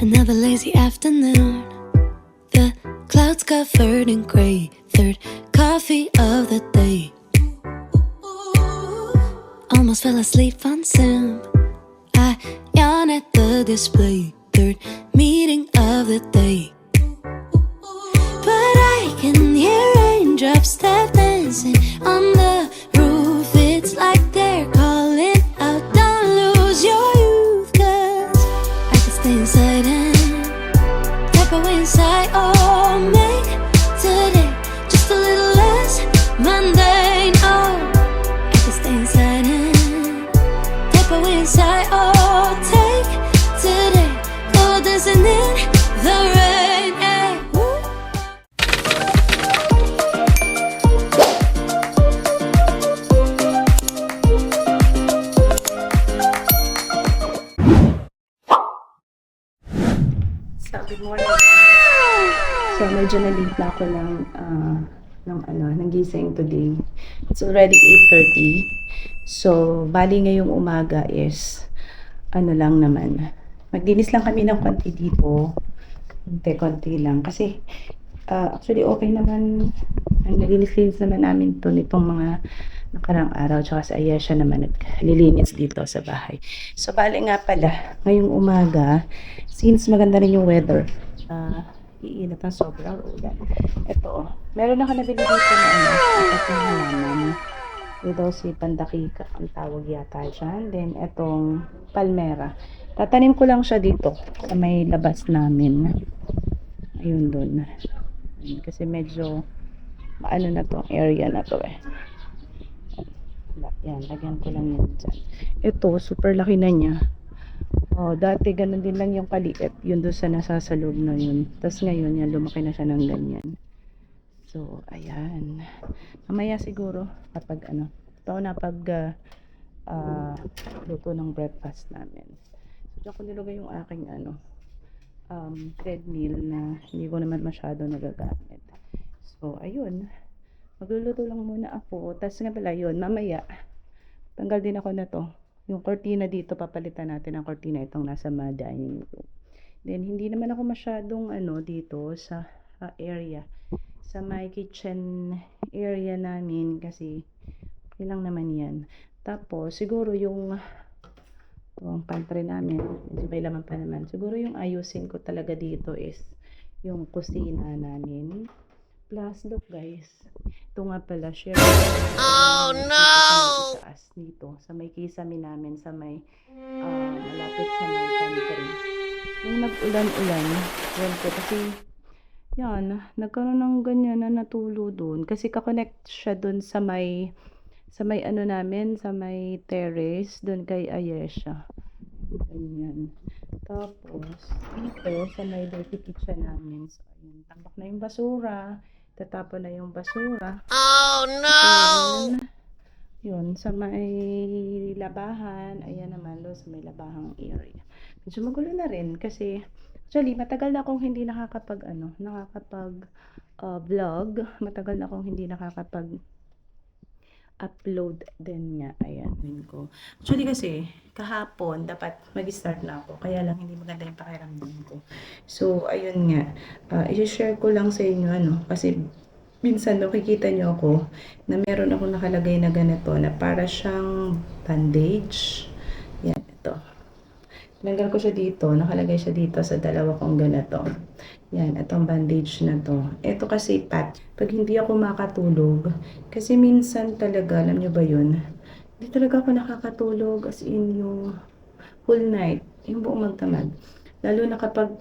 Another lazy afternoon. The clouds covered in gray. Third coffee of the day. Almost fell asleep on Sim. I yawn at the display. Third meeting of the day. But I can hear raindrops tap dancing on the roof. It's like they're calling out, don't lose your youth. 'Cause I can stay inside and tap away inside. Oh, make today just a little less mundane. Oh, I can stay inside and tap away inside. Oh, take today, go dancing in the rain. Yeah. Woo. So, good morning. So, medyo na-late na ako ng gising today. It's already 8:30. So, bali ngayong umaga is, lang naman. Magdinis lang kami ng konti dito. Konti lang. Kasi, actually, okay naman. Nalinis-linis naman namin to nitong mga nakarang araw. Tsaka sa Ayesha naman naglilinis dito sa bahay. So, bali nga pala, ngayong umaga, since maganda rin yung weather, iinit ang sobrang ulan. Ito, meron ako nabili dito na halaman. Ito si Pandakika, ang tawag yata dyan. Then, itong palmera. Tatanim ko lang siya dito sa may labas namin. Ayun doon. Kasi medyo maano na to, area na to eh. Yan, lagyan ko lang yan dyan. Ito, super laki na niya. Oh, dati ganun din lang yung kaliit. Yun doon sa nasa loob na yun. Tapos ngayon, yan, lumaki na siya ng ganyan. So, ayan. Mamaya siguro, kapag ito na pag luto ng breakfast namin. So, dyan ko nilagay yung aking treadmill na hindi ko naman masyado nagagamit. So, ayun. Magluluto lang muna ako. Tapos nga pala yun, mamaya, tanggal din ako na to. Yung cortina dito, papalitan natin ang cortina itong nasa dining room. Then, hindi naman ako masyadong dito sa area. Sa my kitchen area namin kasi okay lang naman yan. Tapos, siguro yung pantry namin, medyo may laman pa naman. Siguro yung ayusin ko talaga dito is yung kusina namin. Plus, look guys, ito nga pala, share. Oh no! Itaas dito, sa may kisame namin, sa may malapit sa may pantry. Nung nag-ulan-ulan, yan po, kasi yan, nagkaroon ng ganyan na natulo doon. Kasi kakonect siya doon sa may namin, sa may terrace, doon kay Ayesha. Ganyan. Tapos, dito, sa may dirty kitchen namin. So, ayun, tambak na yung basura. Tatapon na yung basura. Oh no! Yun, sa may labahan, ayan naman, sa may labahang area. Medyo magulo na rin kasi, actually, matagal na akong hindi vlog. Matagal na akong hindi upload din nga. Ayan, yun ko. Actually kasi, kahapon, dapat mag-start na ako. Kaya lang, hindi maganda yung pakiramdam ko. So, ayun nga. I-share ko lang sa inyo, kasi minsan nakikita nyo ako na meron ako nakalagay na ganito na para siyang bandage. Yan, ito. Tinanggal ko siya dito. Nakalagay siya dito sa dalawa kong ganito. Yan, itong bandage na to. Ito kasi pag hindi ako makatulog, kasi minsan talaga, alam nyo ba yun? Hindi talaga ako nakakatulog as in yung whole night, yung buong magdamag. Lalo na kapag,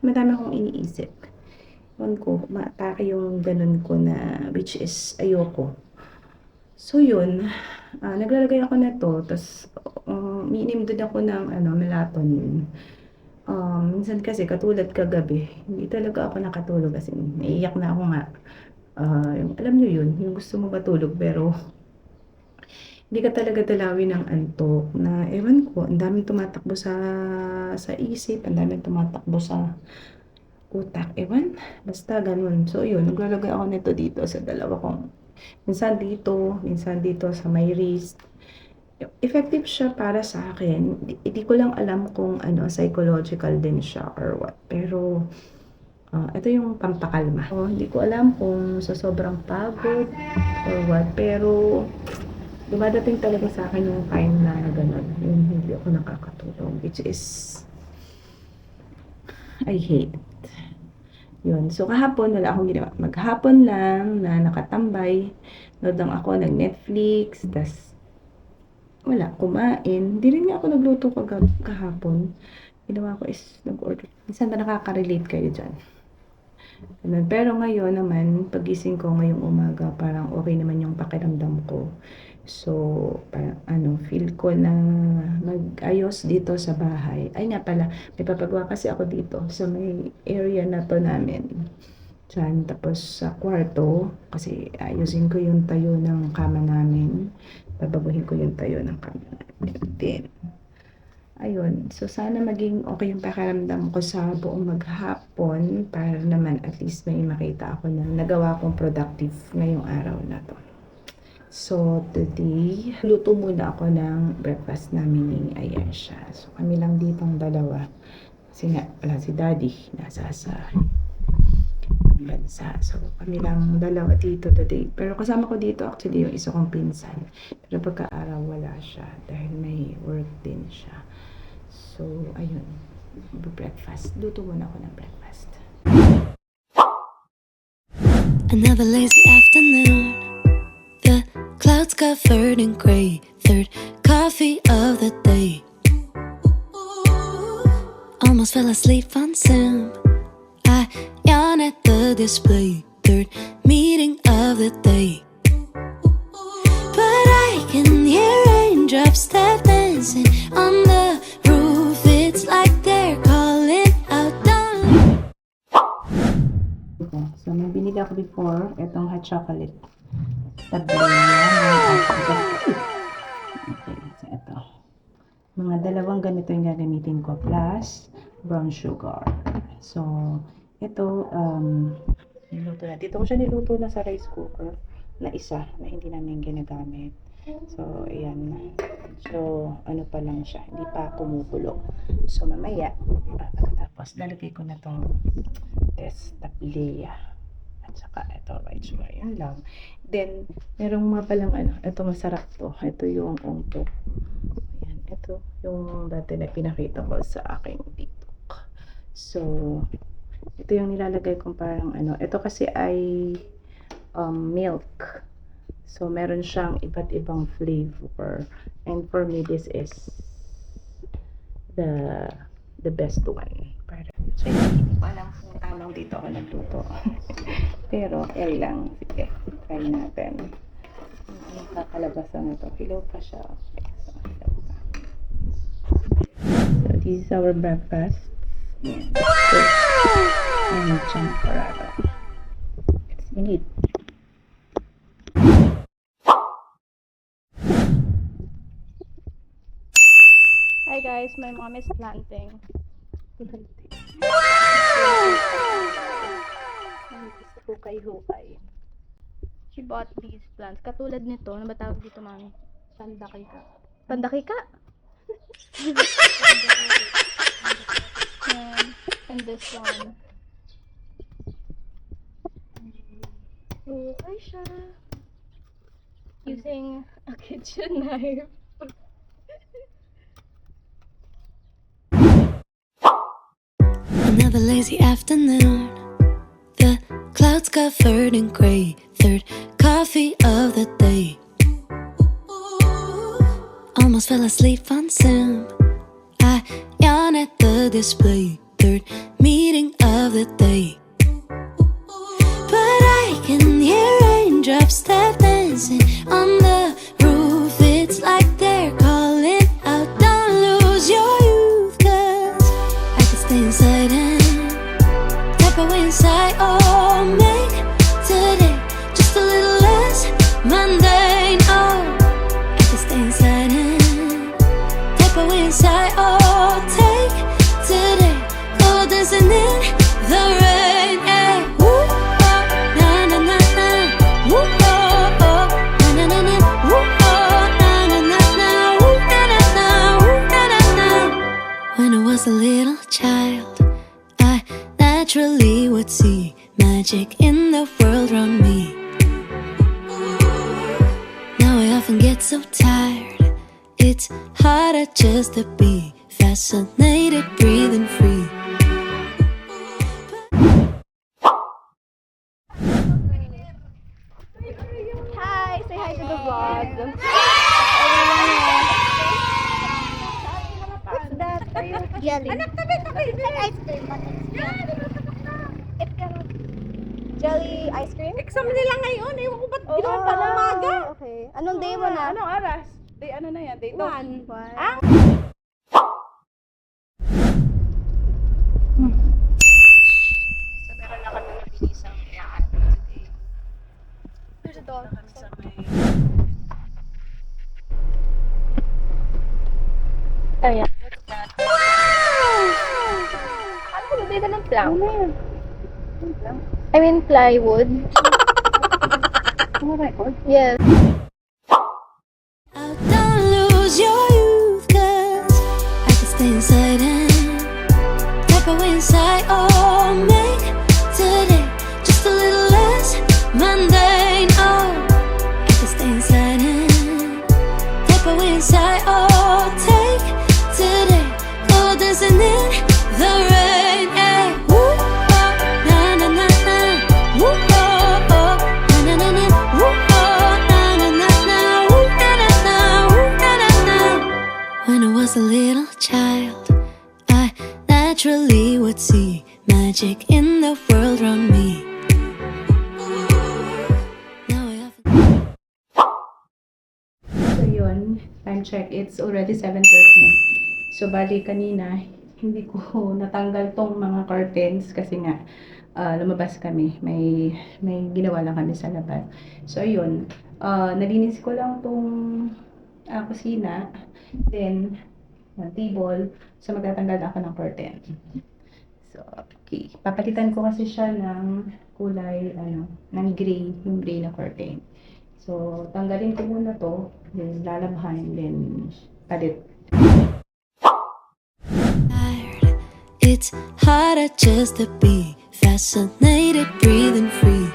madami akong iniisip. Ewan ko, maatake yung ganun ko na, which is ayoko. So yun, naglalagay ako na to, tapos umiinom din ako ng melatonin. Minsan kasi katulad kagabi, hindi talaga ako nakatulog kasi naiiyak na ako nga. Alam nyo yun, yung gusto mo matulog pero hindi ka talaga dalawin ng antok na ewan ko, ang daming tumatakbo sa isip, ang daming tumatakbo sa utak, ewan, basta ganun. So yun, naglalagay ako nito dito sa dalawa kong, minsan dito sa may wrist, effective siya para sa akin. Hindi ko lang alam kung ano, psychological din siya or what. Pero, ito yung pampakalma. Hindi ko alam kung sa sobrang pagod or what. Pero, dumadating talaga sa akin yung time na gano'n. Yung hindi ako nakakatulog. Which is, I hate it. Yun. So, kahapon, wala akong ginawa. Maghapon lang na nakatambay. Nood lang ako, nag-Netflix. Tas, wala, kumain. Hindi rin nga ako nagluto kahapon. Ginawa ko is nag-order. Minsan ba nakaka-relate kayo dyan? Ganun. Pero ngayon naman, pagising ko ngayong umaga, parang okay naman yung pakiramdam ko. So, parang feel ko na mag-ayos dito sa bahay. Ay nga pala, may papagawa kasi ako dito sa may area na to namin. Diyan, tapos sa kwarto, kasi ayusin ko yung tayo ng kama namin. Babaguhin ko yung tayo ng kama namin. Then, ayun. So, sana maging okay yung pakiramdam ko sa buong maghapon para naman at least may makita ako na nagawa kong productive ngayong araw na to. So, today, luto muna ako ng breakfast namin ni Ayesha. So, kami lang ditong dalawa. Kasi nga, wala si Daddy. Nasa sa bansa. So, kami lang dalawa dito today. Pero kasama ko dito actually yung isa kong pinsan. Pero pagka-araw wala siya dahil may work din siya. So, ayun. Breakfast. Luto muna ako ng breakfast. Another lazy afternoon. The clouds covered in gray. Third coffee of the day. Almost fell asleep on Zoom. I yawn at the display. Third meeting of the day. But I can hear raindrops tap dancing on the roof. It's like they're calling out down. So, may binili ako before. Itong hot chocolate. Okay, so ito. Mga dalawang ganito yung gagamitin ko. Plus, brown sugar. So, ito, niluto na. Dito ko siya niluto na sa rice cooker na isa na hindi namin ginagamit. So, ayan. So, ano pa lang siya. Hindi pa kumukulo. So, mamaya, tapos lalagay ko na tong tablea. At saka ito, white sugar. Yan lang. Then, merong mga palang ito masarap to. Ito yung ungto. Ayan, ito yung dati na pinakita ko sa aking TikTok. So, ito yung nilalagay kong parang ito kasi ay milk. So, meron siyang iba't ibang flavor. And for me, this is the best one. So, hindi ko alam kung tamang dito ako nagluto. Pero, lang. Sige, try natin. Ang kakalabasan na ito. Hilaw pa siya. Okay, so, hilaw pa. So, this is our breakfast. Yan. So, champorado. Let's eat. Hi guys, my mom is planting. Hukay-hukay. She bought these plants. Katulad nito, ano ba tawag dito, mami? Pandakika. Pandakika? And this one. Hukay siya. Using a kitchen knife. Another lazy afternoon. The clouds covered in gray. Third coffee of the day. Almost fell asleep on Zoom. I yawn at the display. Third meeting of the day. But I can hear raindrops tap dancing on the roof. It's like they're calling out, don't lose your youth. 'Cause I could stay inside and tap away inside. Oh, make today just a little less mundane. Oh, I could stay inside and tap away inside. Oh, take today, go dancing in the rain. Yeah. Woo, oh, na na na na. Woo, oh, oh, na na na na. Woo, oh, na na na na. When I was a little child, I naturally would see magic in the world around me. Now I often get so tired, it's harder just to be fascinated, breathing free. Hi! Say hi to the vlog. What's that? Are you jelly? Anak, tabi! Ice cream. It's jelly ice cream? Exam nila ngayon. Ewan ko ba't ginawa pa ng umaga. Okay. Anong day mo na? Anong oras? Day ano na yan? Day 2. One. Ah? So, meron na kami nabinisang i-add today. There's a dog. Sa may... Ayan. What's that? Ano ba dito ng plank? I mean plywood. Ano record? Yes. Out, don't lose your youth, 'cause I can stay inside and type away inside. Oh, make today just a little less mundane. Oh, I can stay inside and type away inside. Oh, take today, go dancing in the rain. Yeah. Woo, oh, na na na na. Woo, oh, oh, na na na na. Woo, oh, na na na na. Woo, na na na. Woo, na na na. When I was a little child, I naturally would see magic in the world around me. Now I often So yun, time check, it's already 7:30. So bali kanina, hindi ko natanggal tong mga curtains kasi nga lumabas kami. May ginawa lang kami sa labas. So ayun, nalinis ko lang tong kusina. Then, table. So magtatanggal ako ng curtain. So, okay. Papalitan ko kasi siya ng kulay, ng gray, yung gray na curtain. So, tanggalin ko muna to, then lalabhan, then palit. tired, it's harder just to be fascinated, breathing free.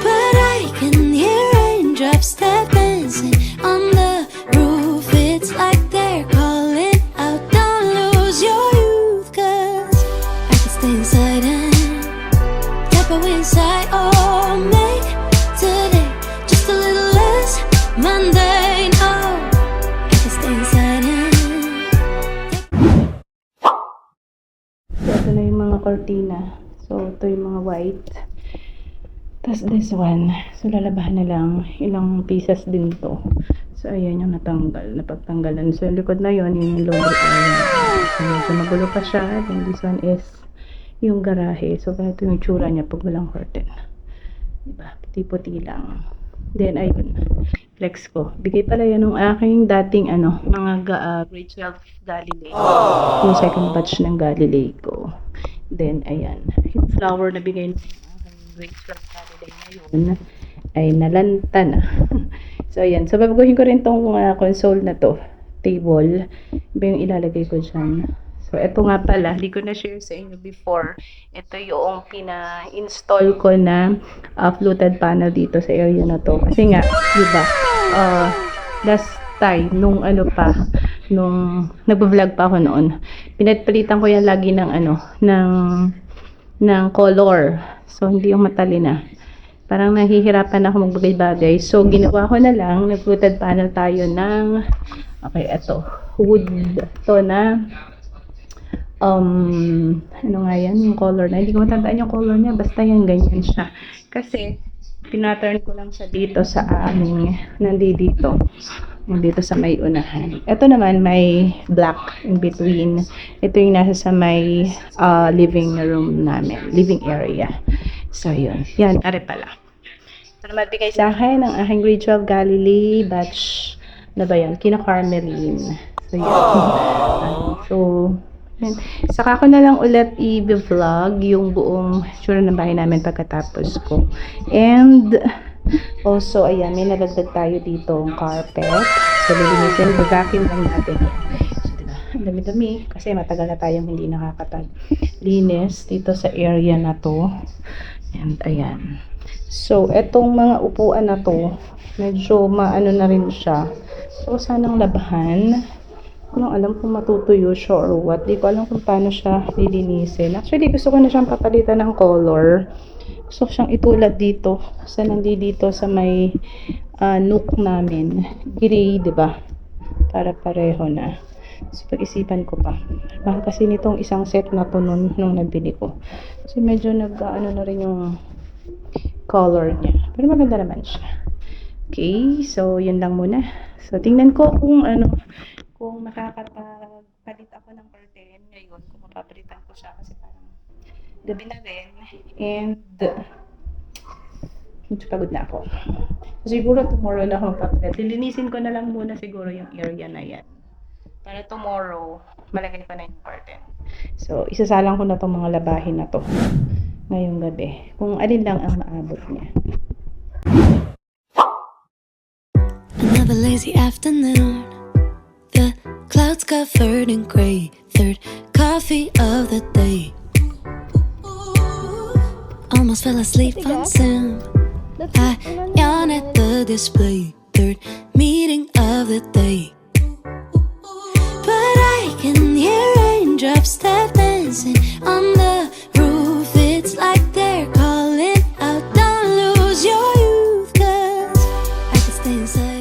But I can hear raindrops that dancing on the roof. It's like they're calling out, don't lose your youth, 'cause I can stay inside and tap away inside. Oh, make today just a little less mundane. Oh, I can stay inside and So, ito na yung mga cortina. So, ito yung mga white. Tapos this one. So, lalabahan na lang. Ilang pieces din to. So, ayan yung natanggal. Napagtanggalan. So, yung likod na yun, yung laundry area. So, medyo magulo pa siya. And this one is yung garahe. So, ganito yung tsura niya pag walang curtain. Diba? Puti-puti lang. Then, ayun. Flex ko. Bigay pala yan ng aking dating, mga grade 12 Galilei. Yung second batch ng Galilei ko. Then, ayan. Yung flower na bigay ng aking grade 12 Galilei ngayon ay nalanta na. So, ayan. So, babaguhin ko rin tong console na to. Table. Iba yung ilalagay ko dyan. So, ito nga pala, hindi ko na-share sa inyo before. Ito yung pina-install ko na fluted panel dito sa area na to. Kasi nga, di ba, last time, nung nagbo-vlog pa ako noon, pinagpalitan ko yan lagi ng ng color. So, hindi yung matali na. Parang nahihirapan ako magbagay-bagay. So, ginawa ko na lang, nag-fluted panel tayo ng, okay, ito, wood. Ito na, ano nga yan, yung color na. Hindi ko matandaan yung color niya, basta yan, ganyan siya. Kasi, pinaturn ko lang siya dito sa aming, nandito sa may unahan. Ito naman, may black in between. Ito yung nasa sa may living room namin, living area. So, yun. Yan, are pala. Ito naman bigay sa akin ng aking grade 12 Galilei batch, na ba yan? Kina Carmeline. So, yun. So, yun. Saka ko na lang ulit i-vlog yung buong tsura ng bahay namin pagkatapos ko. And, also, ayan, may nalagdag tayo dito ang carpet. So, lilinisin, vacuum lang natin. So, diba? dami-dami kasi matagal na tayong hindi nakakapag-linis dito sa area na to. And ayan. So, etong mga upuan na to, medyo maano na rin siya. So, sanang labahan. Hindi ko lang alam kung matutuyo siya or what. Di ko alam kung paano siya lilinisin. Actually, gusto ko na siyang papalitan ng color. Gusto ko siyang itulad dito. Sa nandito sa may nook namin. Gray, di ba? Para pareho na. So, pag-isipan ko pa. Mahal kasi nitong isang set na to nung nabili ko. So, medyo nag-ano na rin yung color niya. Pero maganda naman siya. Okay, so yun lang muna. So, tingnan ko kung kung makakapagpalit ako ng curtain ngayon, kung mapapalitan ko siya kasi parang gabi na rin. And medyo pagod na ako. So, siguro tomorrow na ako magpapalit. Lilinisin ko na lang muna siguro yung area na yan. Para tomorrow, malagay pa na yung curtain. So, isasalang ko na itong mga labahin na to ngayong gabi. Kung alin lang ang maabot niya. Another lazy afternoon. The clouds covered in gray. Third coffee of the day. Almost fell asleep on Zoom. I yawn at the display. Third meeting of the day. But I can hear raindrops tap dancing on the roof. It's like they're calling out, don't lose your youth, 'cause I can stay inside.